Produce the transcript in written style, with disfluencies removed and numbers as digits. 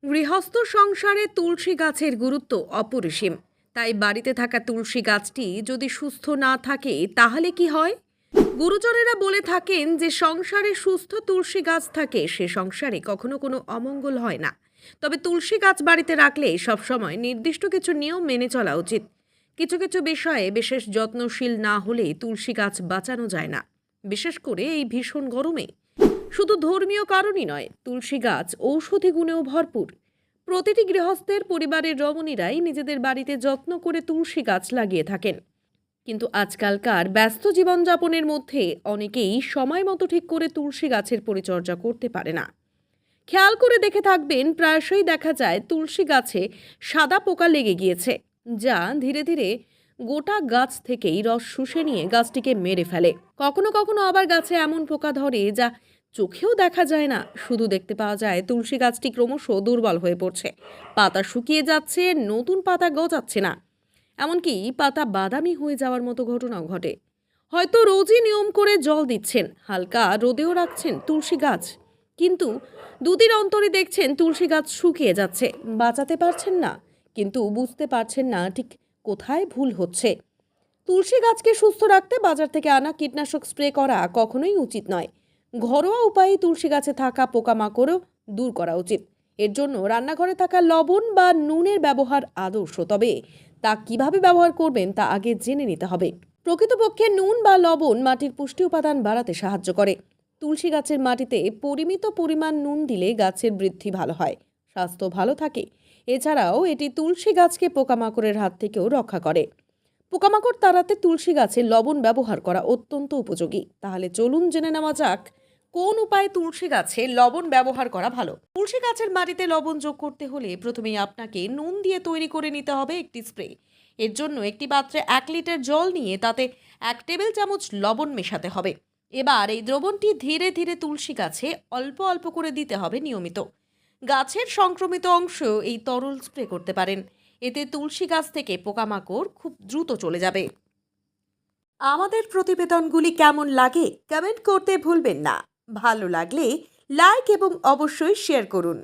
গৃহস্থ সংসারে তুলসী গাছের গুরুত্ব অপরিসীম। তাই বাড়িতে থাকা তুলসী গাছটি যদি সুস্থ না থাকে তাহলে কি হয়? গুরুজনেরা বলে থাকেন যে সংসারে সুস্থ তুলসী গাছ থাকে সে সংসারে কখনো কোনো অমঙ্গল হয় না। তবে তুলসী গাছ বাড়িতে রাখলে সবসময় নির্দিষ্ট কিছু নিয়ম মেনে চলা উচিত। কিছু কিছু বিষয়ে বিশেষ যত্নশীল না হলে তুলসী গাছ বাঁচানো যায় না, বিশেষ করে এই ভীষণ গরমে। শুধু ধর্মীয় কারণই নয়, তুলসী গাছ ঔষধি গুণেও ভরপুর। প্রতিটি গৃহস্থের পরিবারের রমণীরাই নিজেদের বাড়িতে যত্ন করে তুলসী গাছ লাগিয়ে থাকেন। কিন্তু আজকালকার ব্যস্ত জীবনযাপনের মধ্যে অনেকেই সময় মতো ঠিক করে তুলসী গাছের পরিচর্যা করতে পারে না। খেয়াল করে দেখে থাকবেন, প্রায়শই দেখা যায় তুলসী গাছে সাদা পোকা লেগে গিয়েছে, যা ধীরে ধীরে গোটা গাছ থেকেই রস শুষে নিয়ে গাছটিকে মেরে ফেলে। কখনো কখনো আবার গাছে এমন পোকা ধরে যা চোখেও দেখা যায় না, শুধু দেখতে পাওয়া যায় তুলসী গাছটি ক্রমশ দুর্বল হয়ে পড়ছে, পাতা শুকিয়ে যাচ্ছে, নতুন পাতা গজাচ্ছে না, এমনকি পাতা বাদামি হয়ে যাওয়ার মতো ঘটনাও ঘটে। হয়তো রোজই নিয়ম করে জল দিচ্ছেন, হালকা রোদেও রাখছেন তুলসী গাছ, কিন্তু দুদিন অন্তরে দেখছেন তুলসী গাছ শুকিয়ে যাচ্ছে। বাঁচাতে পারছেন না, কিন্তু বুঝতে পারছেন না ঠিক কোথায় ভুল হচ্ছে। তুলসী গাছকে সুস্থ রাখতে বাজার থেকে আনা কীটনাশক স্প্রে করা কখনোই উচিত নয়। ঘরোয়া উপায়ে তুলসী গাছে থাকা পোকামাকড়ও দূর করা উচিত। এর জন্য রান্নাঘরে থাকা লবণ বা নুনের ব্যবহার আদর্শ, তবে তা কিভাবে ব্যবহার করবেন তা আগে জেনে নিতে হবে। প্রকৃতপক্ষে নুন বা লবণ মাটির পুষ্টি উপাদান বাড়াতে সাহায্য করে। তুলসী গাছের মাটিতে পরিমিত পরিমাণ নুন দিলে গাছের বৃদ্ধি ভালো হয়, স্বাস্থ্য ভালো থাকে। এছাড়াও এটি তুলসী গাছকে পোকামাকড়ের হাত থেকেও রক্ষা করে। পোকামাকড় তাড়াতে তুলসী গাছে লবণ ব্যবহার করা অত্যন্ত উপযোগী। তাহলে চলুন জেনে নেওয়া যাক কোন উপায়ে তুলসী গাছে লবণ ব্যবহার করা ভালো। তুলসী গাছের মাটিতে লবণ যোগ করতে হলে প্রথমেই আপনাকে নুন দিয়ে তৈরি করে নিতে হবে একটি স্প্রে। এর জন্য একটি পাত্রে 1 লিটার জল নিয়ে তাতে 1 টেবিল চামচ লবণ মেশাতে হবে। এবার এই দ্রবণটি ধীরে ধীরে তুলসী গাছে অল্প অল্প করে দিতে হবে নিয়মিত। গাছের সংক্রমিত অংশ এই তরল স্প্রে করতে পারেন, এতে তুলসী গাছ থেকে পোকামাকড় খুব দ্রুত চলে যাবে। আমাদের প্রতিবেদনগুলি কেমন লাগে কমেন্ট করতে ভুলবেন না। ভালো লাগলে লাইক এবং অবশ্যই শেয়ার করুন।